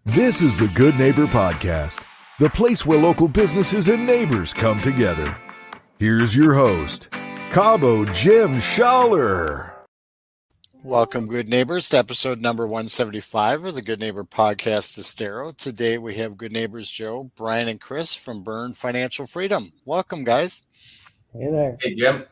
This is the Good Neighbor Podcast, the place where local businesses and neighbors come together. Here's your host, Cabo Jim Schaller. Welcome, good neighbors, to episode number 175 of the Good Neighbor Podcast Estero. Today we have good neighbors Joe, Brian, and Chris from Byrne Financial Freedom. Welcome, guys. Hey there. Hey, Jim.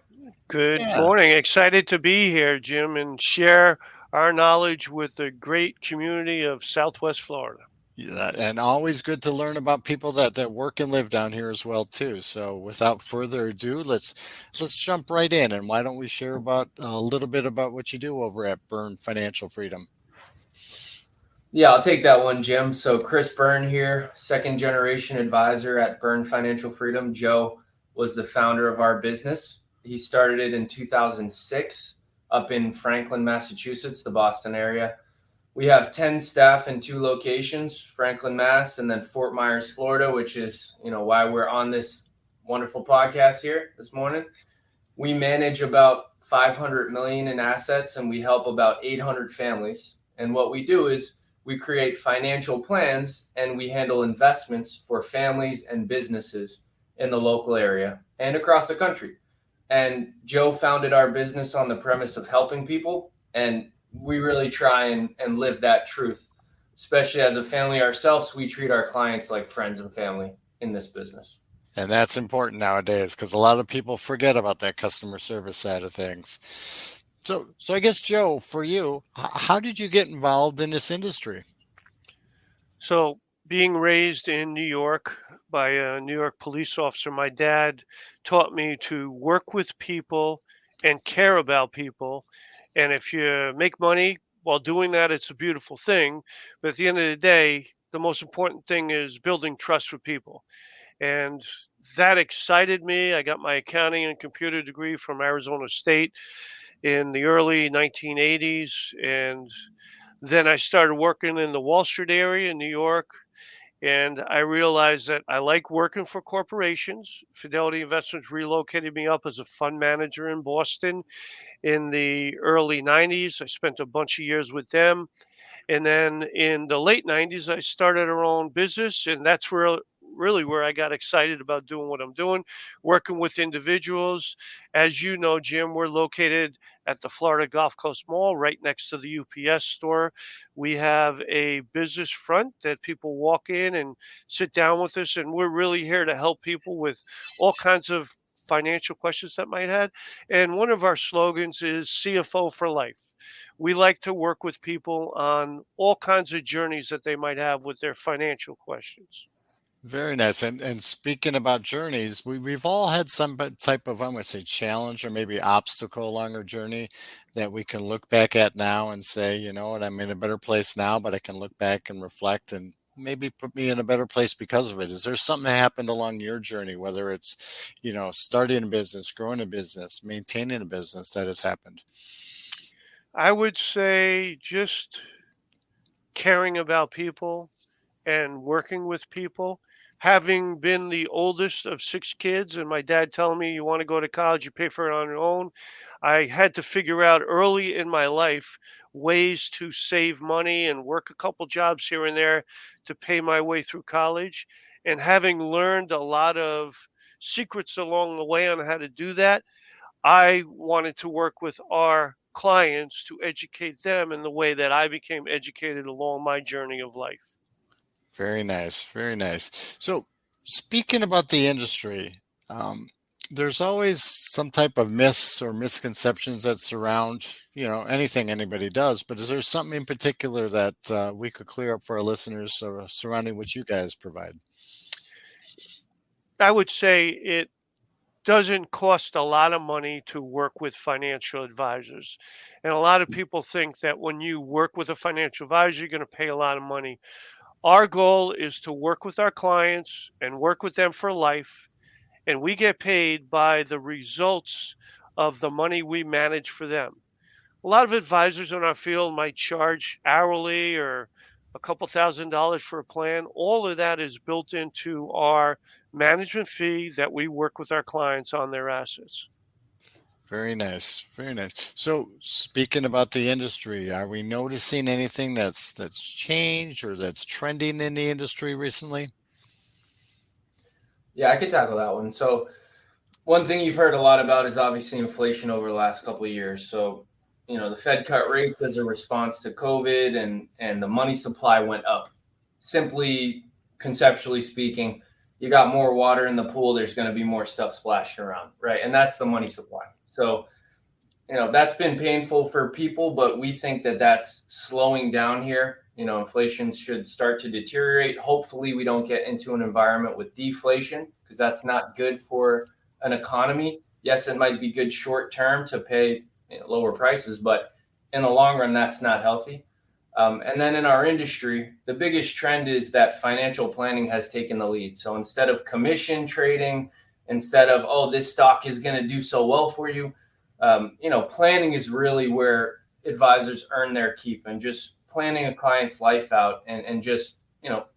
Good morning. Excited to be here, Jim, and share our knowledge with the great community of Southwest Florida. Yeah, and always good to learn about people that work and live down here as well, too. So without further ado, let's jump right in. And why don't we share about a little bit about what you do over at Byrne Financial Freedom? Yeah, I'll take that one, Jim. So Chris Byrne here, second generation advisor at Byrne Financial Freedom. Joe was the founder of our business. He started it in 2006 up in Franklin, Massachusetts, the Boston area. We have 10 staff in 2 locations, Franklin, Mass, and then Fort Myers, Florida, which is, why we're on this wonderful podcast here this morning. We manage about $500 million in assets, and we help about 800 families. And what we do is we create financial plans, and we handle investments for families and businesses in the local area and across the country. And Joe founded our business on the premise of helping people, and we really try and live that truth. Especially as a family ourselves, we treat our clients like friends and family in this business. And that's important nowadays because a lot of people forget about that customer service side of things. So I guess, Joe, for you, how did you get involved in this industry? So being raised in New York by a New York police officer, my dad taught me to work with people and care about people. And if you make money while doing that, it's a beautiful thing. But at the end of the day, the most important thing is building trust with people. And that excited me. I got my accounting and computer degree from Arizona State in the early 1980s. And then I started working in the Wall Street area in New York. And I realized that I like working for corporations. Fidelity Investments relocated me up as a fund manager in Boston in the early 90s. I spent a bunch of years with them. And then in the late 90s, I started our own business. And that's really where I got excited about doing what I'm doing, working with individuals. As you know, Jim, we're located at the Florida Gulf Coast Mall right next to the UPS store. We have a business front that people walk in and sit down with us, and we're really here to help people with all kinds of financial questions that might have. And one of our slogans is CFO for life. We like to work with people on all kinds of journeys that they might have with their financial questions. Very nice. And speaking about journeys, we've all had some type of, I'm going to say, challenge or maybe obstacle along our journey that we can look back at now and say, you know what, I'm in a better place now, but I can look back and reflect and maybe put me in a better place because of it. Is there something that happened along your journey, whether it's, starting a business, growing a business, maintaining a business that has happened? I would say just caring about people and working with people. Having been the oldest of 6 kids and my dad telling me, you want to go to college, you pay for it on your own, I had to figure out early in my life ways to save money and work a couple jobs here and there to pay my way through college. And having learned a lot of secrets along the way on how to do that, I wanted to work with our clients to educate them in the way that I became educated along my journey of life. Very nice. Very nice. So speaking about the industry, there's always some type of myths or misconceptions that surround, anything anybody does. But is there something in particular that we could clear up for our listeners surrounding what you guys provide? I would say it doesn't cost a lot of money to work with financial advisors. And a lot of people think that when you work with a financial advisor, you're going to pay a lot of money. Our goal is to work with our clients and work with them for life. And we get paid by the results of the money we manage for them. A lot of advisors in our field might charge hourly or a couple $1,000s for a plan. All of that is built into our management fee that we work with our clients on their assets. Very nice. Very nice. So speaking about the industry, are we noticing anything that's changed or that's trending in the industry recently? Yeah, I could tackle that one. So one thing you've heard a lot about is obviously inflation over the last couple of years. So, the Fed cut rates as a response to COVID, and the money supply went up. Simply conceptually speaking, you got more water in the pool, there's going to be more stuff splashing around, right? And that's the money supply. So, that's been painful for people, but we think that that's slowing down here. Inflation should start to deteriorate. Hopefully, we don't get into an environment with deflation, because that's not good for an economy. Yes, it might be good short term to pay lower prices, but in the long run, that's not healthy. And then in our industry, the biggest trend is that financial planning has taken the lead. So instead of commission trading, instead of, oh, this stock is going to do so well for you, planning is really where advisors earn their keep, and just planning a client's life out, and just,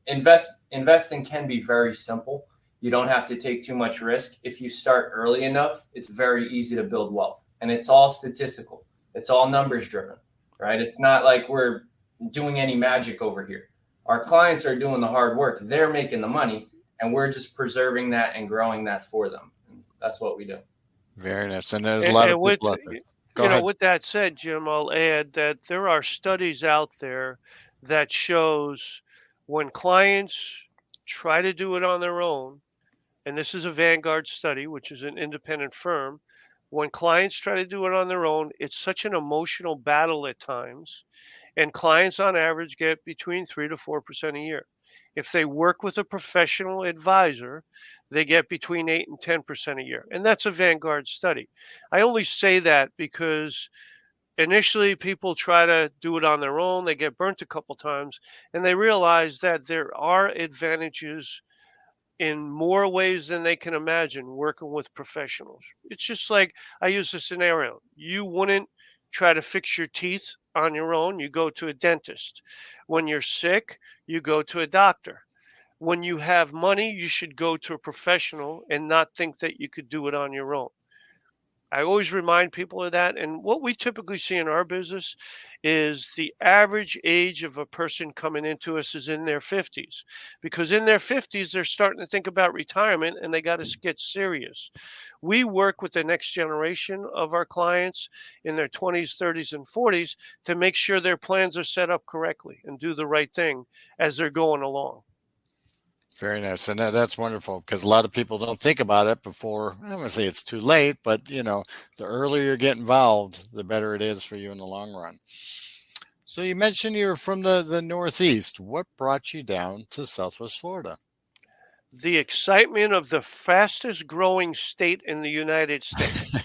investing can be very simple. You don't have to take too much risk. If you start early enough, it's very easy to build wealth, and it's all statistical. It's all numbers driven, right? It's not like we're doing any magic over here. Our clients are doing the hard work. They're making the money, and we're just preserving that and growing that for them. And that's what we do. Very nice. And there's a And, lot of and with people out there. Go ahead. with that said, Jim, I'll add that there are studies out there that shows when clients try to do it on their own, and this is a Vanguard study, which is an independent firm. When clients try to do it on their own, it's such an emotional battle at times, and clients on average get between 3 to 4% a year. If they work with a professional advisor, they get between 8 and 10% a year. And that's a Vanguard study. I only say that because initially people try to do it on their own, they get burnt a couple times, and they realize that there are advantages in more ways than they can imagine working with professionals. It's just like I use a scenario. You wouldn't try to fix your teeth on your own, you go to a dentist. When you're sick, you go to a doctor. When you have money, you should go to a professional and not think that you could do it on your own. I always remind people of that. And what we typically see in our business is the average age of a person coming into us is in their 50s, because in their 50s, they're starting to think about retirement and they got to get serious. We work with the next generation of our clients in their 20s, 30s, and 40s to make sure their plans are set up correctly and do the right thing as they're going along. Very nice. And that's wonderful, because a lot of people don't think about it before. I'm going to say it's too late, but the earlier you get involved, the better it is for you in the long run. So you mentioned you're from the Northeast. What brought you down to Southwest Florida? The excitement of the fastest growing state in the United States.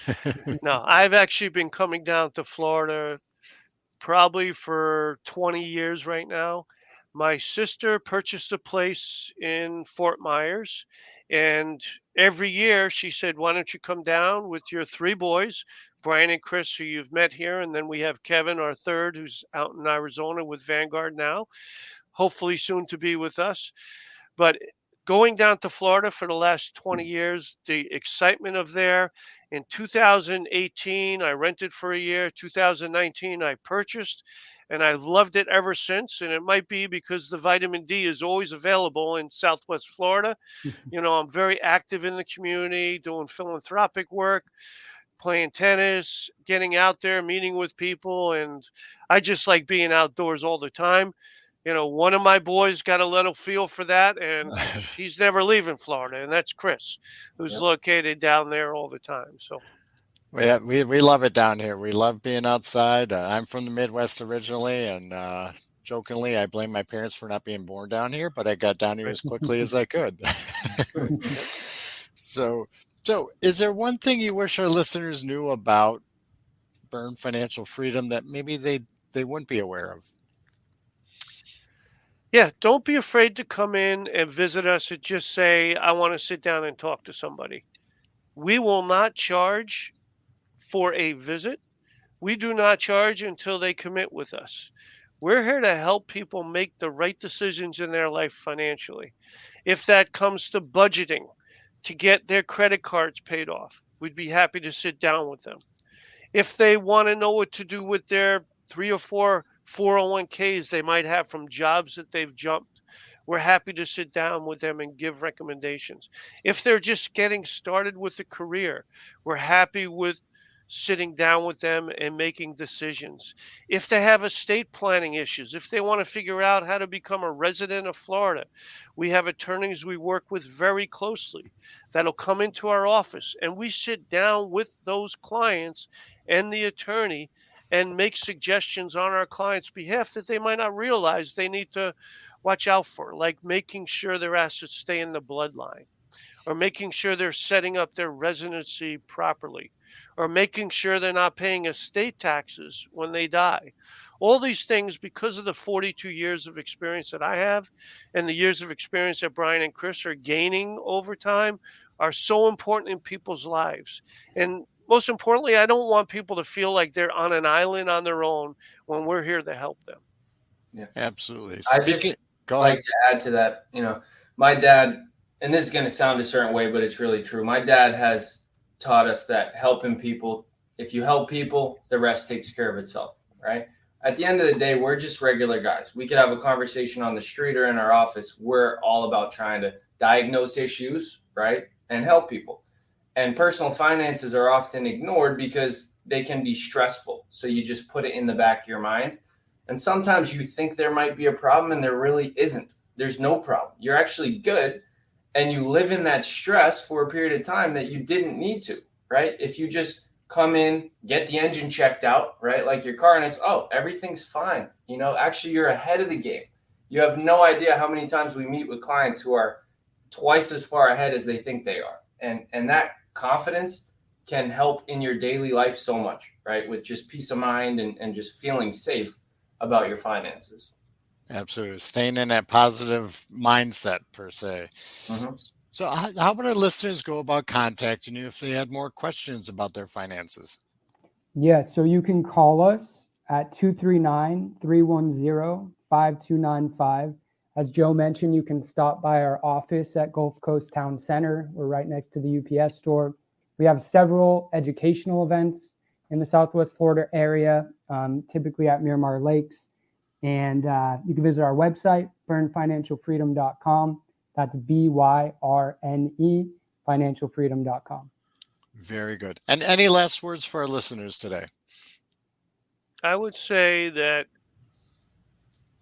Now, I've actually been coming down to Florida probably for 20 years right now. My sister purchased a place in Fort Myers, and every year she said, "Why don't you come down with your three boys, Brian and Chris, who you've met here, and then we have Kevin, our third, who's out in Arizona with Vanguard now, hopefully soon to be with us." But going down to Florida for the last 20 years, the excitement of there. In 2018, I rented for a year. 2019, I purchased, and I've loved it ever since. And it might be because the vitamin D is always available in Southwest Florida. I'm very active in the community, doing philanthropic work, playing tennis, getting out there, meeting with people. And I just like being outdoors all the time. One of my boys got a little feel for that, and he's never leaving Florida, and that's Chris, who's Yep. located down there all the time. So, Yeah, we love it down here. We love being outside. I'm from the Midwest originally, and jokingly, I blame my parents for not being born down here, but I got down here as quickly as I could. Yep. So, is there one thing you wish our listeners knew about Byrne Financial Freedom that maybe they wouldn't be aware of? Yeah, don't be afraid to come in and visit us and just say, "I want to sit down and talk to somebody." We will not charge for a visit. We do not charge until they commit with us. We're here to help people make the right decisions in their life financially. If that comes to budgeting to get their credit cards paid off, we'd be happy to sit down with them. If they want to know what to do with their 3 or 4 401ks they might have from jobs that they've jumped, we're happy to sit down with them and give recommendations. If they're just getting started with a career, we're happy with sitting down with them and making decisions. If they have estate planning issues, if they want to figure out how to become a resident of Florida, we have attorneys we work with very closely that'll come into our office, and we sit down with those clients and the attorney and make suggestions on our client's behalf that they might not realize they need to watch out for, like making sure their assets stay in the bloodline, or making sure they're setting up their residency properly, or making sure they're not paying estate taxes when they die. All these things, because of the 42 years of experience that I have and the years of experience that Brian and Chris are gaining over time, are so important in people's lives. And most importantly, I don't want people to feel like they're on an island on their own when we're here to help them. Yeah, absolutely. Go ahead. Like to add to that, my dad, and this is going to sound a certain way, but it's really true. My dad has taught us that helping people, if you help people, the rest takes care of itself, right? At the end of the day, we're just regular guys. We could have a conversation on the street or in our office. We're all about trying to diagnose issues, right, and help people. And personal finances are often ignored because they can be stressful. So you just put it in the back of your mind. And sometimes you think there might be a problem and there really isn't. There's no problem. You're actually good. And you live in that stress for a period of time that you didn't need to, right? If you just come in, get the engine checked out, right? Like your car, and it's, everything's fine. Actually you're ahead of the game. You have no idea how many times we meet with clients who are twice as far ahead as they think they are. And that confidence can help in your daily life so much, right? With just peace of mind and just feeling safe about your finances. Absolutely. Staying in that positive mindset per se. Mm-hmm. So how would our listeners go about contacting you if they had more questions about their finances? Yeah, so you can call us at 239-310-5295. As Joe mentioned, you can stop by our office at Gulf Coast Town Center. We're right next to the UPS store. We have several educational events in the Southwest Florida area, typically at Miramar Lakes. And you can visit our website, byrnefinancialfreedom.com. That's BYRNE, financialfreedom.com. Very good. And any last words for our listeners today? I would say that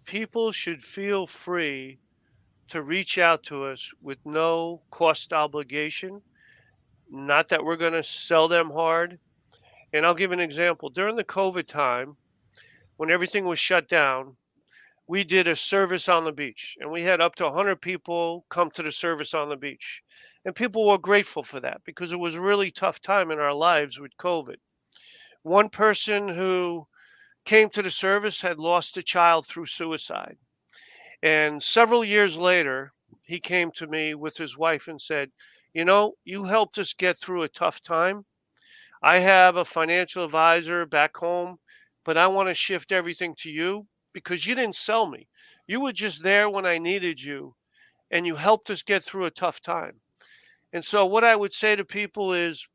people should feel free to reach out to us with no cost obligation. Not that we're going to sell them hard. And I'll give an example. During the COVID time, when everything was shut down, we did a service on the beach, and we had up to 100 people come to the service on the beach. And people were grateful for that because it was a really tough time in our lives with COVID. One person who came to the service had lost a child through suicide. And several years later, he came to me with his wife and said, you helped us get through a tough time. I have a financial advisor back home, but I want to shift everything to you because you didn't sell me. You were just there when I needed you, and you helped us get through a tough time. And so what I would say to people is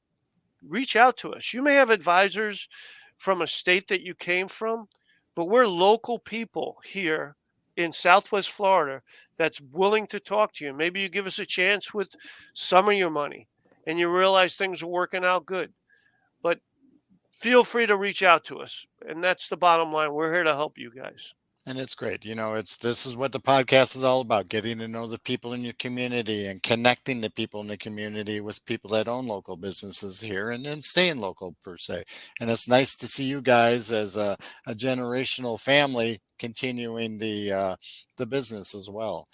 reach out to us. You may have advisors from a state that you came from, but we're local people here in Southwest Florida that's willing to talk to you. Maybe you give us a chance with some of your money and you realize things are working out good. But feel free to reach out to us. And that's the bottom line. We're here to help you guys. And it's great. This is what the podcast is all about, getting to know the people in your community and connecting the people in the community with people that own local businesses here and staying local per se. And it's nice to see you guys as a generational family continuing the business as well.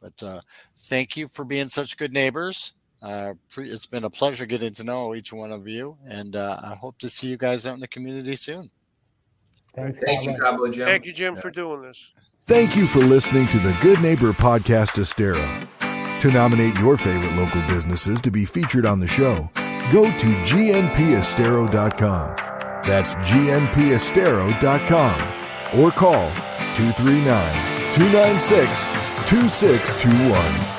But thank you for being such good neighbors. It's been a pleasure getting to know each one of you, and I hope to see you guys out in the community soon. Thank you, Cabo Jim. Thank you, Jim, for doing this. Thank you for listening to the Good Neighbor Podcast Estero. To nominate your favorite local businesses to be featured on the show, go to gnpestero.com. That's gnpestero.com or call 239-296-2621.